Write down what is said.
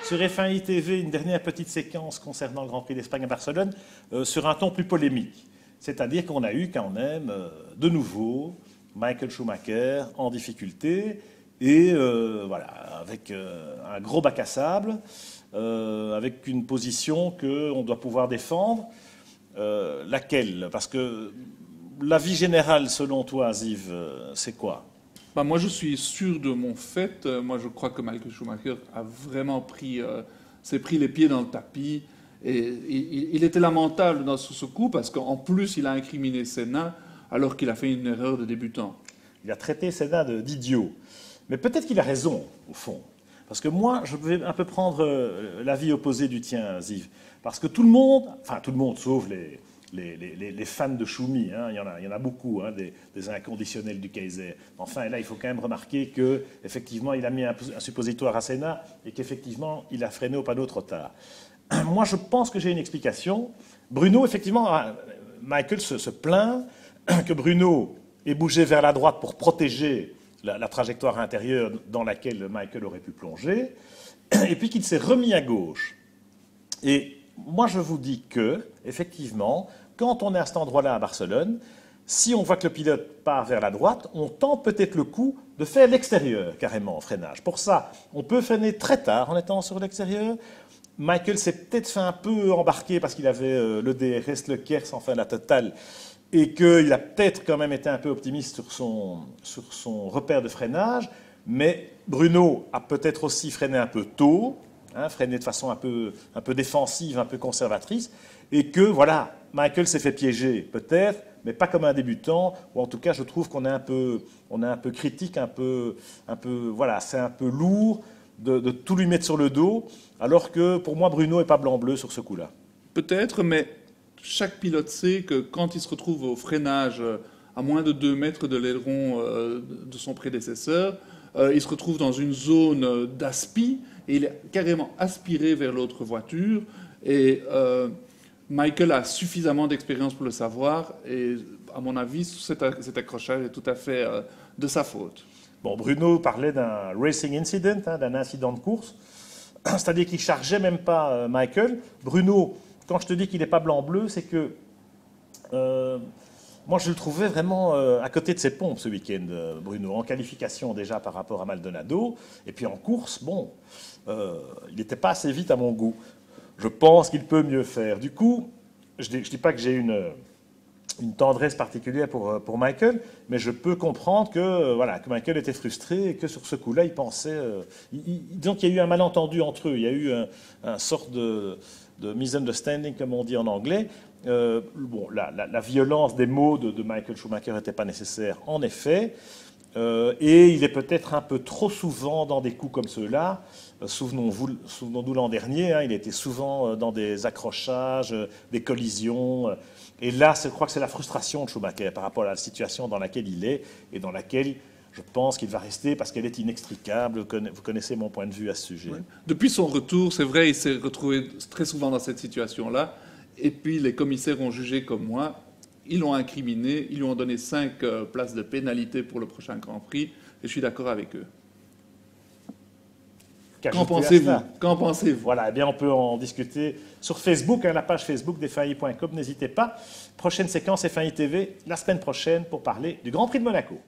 sur F1 TV une dernière petite séquence concernant le Grand Prix d'Espagne à Barcelone sur un ton plus polémique. C'est-à-dire qu'on a eu quand même de nouveau Michael Schumacher en difficulté et voilà, avec un gros bac à sable, avec une position qu'on doit pouvoir défendre. Laquelle? Parce que l'avis général, selon toi, Ziv, c'est quoi? Bah, moi, je suis sûr de mon fait. Moi, je crois que Michael Schumacher a vraiment s'est pris les pieds dans le tapis. Et il était lamentable sur ce coup parce qu'en plus, il a incriminé Senna alors qu'il a fait une erreur de débutant. Il a traité Senna d'idiot. Mais peut-être qu'il a raison, au fond. Parce que moi, je vais un peu prendre l'avis opposé du tien, Ziv. Parce que tout le monde, sauf les fans de Schumi, hein, il y en a beaucoup, hein, des inconditionnels du Kaiser. Enfin, et là, il faut quand même remarquer qu'effectivement, il a mis un suppositoire à Senna et qu'effectivement, il a freiné au panneau trop tard. Moi, je pense que j'ai une explication. Bruno, effectivement, Michael se plaint que Bruno ait bougé vers la droite pour protéger la trajectoire intérieure dans laquelle Michael aurait pu plonger, et puis qu'il s'est remis à gauche. Et moi, je vous dis que, effectivement, quand on est à cet endroit-là à Barcelone, si on voit que le pilote part vers la droite, on tente peut-être le coup de faire l'extérieur, carrément, en freinage. Pour ça, on peut freiner très tard en étant sur l'extérieur. Michael s'est peut-être fait un peu embarquer parce qu'il avait le DRS, le Kers, enfin la totale, et qu'il a peut-être quand même été un peu optimiste sur son repère de freinage, mais Bruno a peut-être aussi freiné un peu tôt, hein, freiné de façon un peu défensive, un peu conservatrice, et que, voilà, Michael s'est fait piéger, peut-être, mais pas comme un débutant, ou en tout cas, je trouve qu'on est un peu critique, voilà, c'est un peu lourd de tout lui mettre sur le dos, alors que, pour moi, Bruno n'est pas blanc-bleu sur ce coup-là. Peut-être, mais chaque pilote sait que quand il se retrouve au freinage à moins de 2 mètres de l'aileron de son prédécesseur, il se retrouve dans une zone d'aspi et il est carrément aspiré vers l'autre voiture. Et Michael a suffisamment d'expérience pour le savoir et, à mon avis, cet accrochage est tout à fait de sa faute. Bon, Bruno parlait d'un racing incident, hein, d'un incident de course, c'est-à-dire qu'il ne chargeait même pas Michael. Bruno, quand je te dis qu'il n'est pas blanc-bleu, c'est que moi je le trouvais vraiment à côté de ses pompes ce week-end, Bruno, en qualification déjà par rapport à Maldonado, et puis en course, bon, il n'était pas assez vite à mon goût. Je pense qu'il peut mieux faire. Du coup, je ne dis pas que j'ai une tendresse particulière pour Michael, mais je peux comprendre que Michael était frustré et que sur ce coup-là, il pensait... disons qu'il y a eu un malentendu entre eux, il y a eu un sort de misunderstanding, comme on dit en anglais. Bon, la violence des mots de Michael Schumacher n'était pas nécessaire, en effet, et il est peut-être un peu trop souvent dans des coups comme ceux-là. Souvenons-nous l'an dernier, hein, il était souvent dans des accrochages, des collisions, et là, je crois que c'est la frustration de Schumacher par rapport à la situation dans laquelle il est, et dans laquelle je pense qu'il va rester parce qu'elle est inextricable. Vous connaissez mon point de vue à ce sujet. Oui. Depuis son retour, c'est vrai, il s'est retrouvé très souvent dans cette situation-là. Et puis les commissaires ont jugé comme moi. Ils l'ont incriminé, ils lui ont donné 5 places de pénalité pour le prochain Grand Prix. Et je suis d'accord avec eux. Qu'en pensez-vous? Qu'en pensez-vous? Voilà, eh bien on peut en discuter sur Facebook, hein, la page Facebook d'F1i.com, n'hésitez pas. Prochaine séquence F1i TV la semaine prochaine pour parler du Grand Prix de Monaco.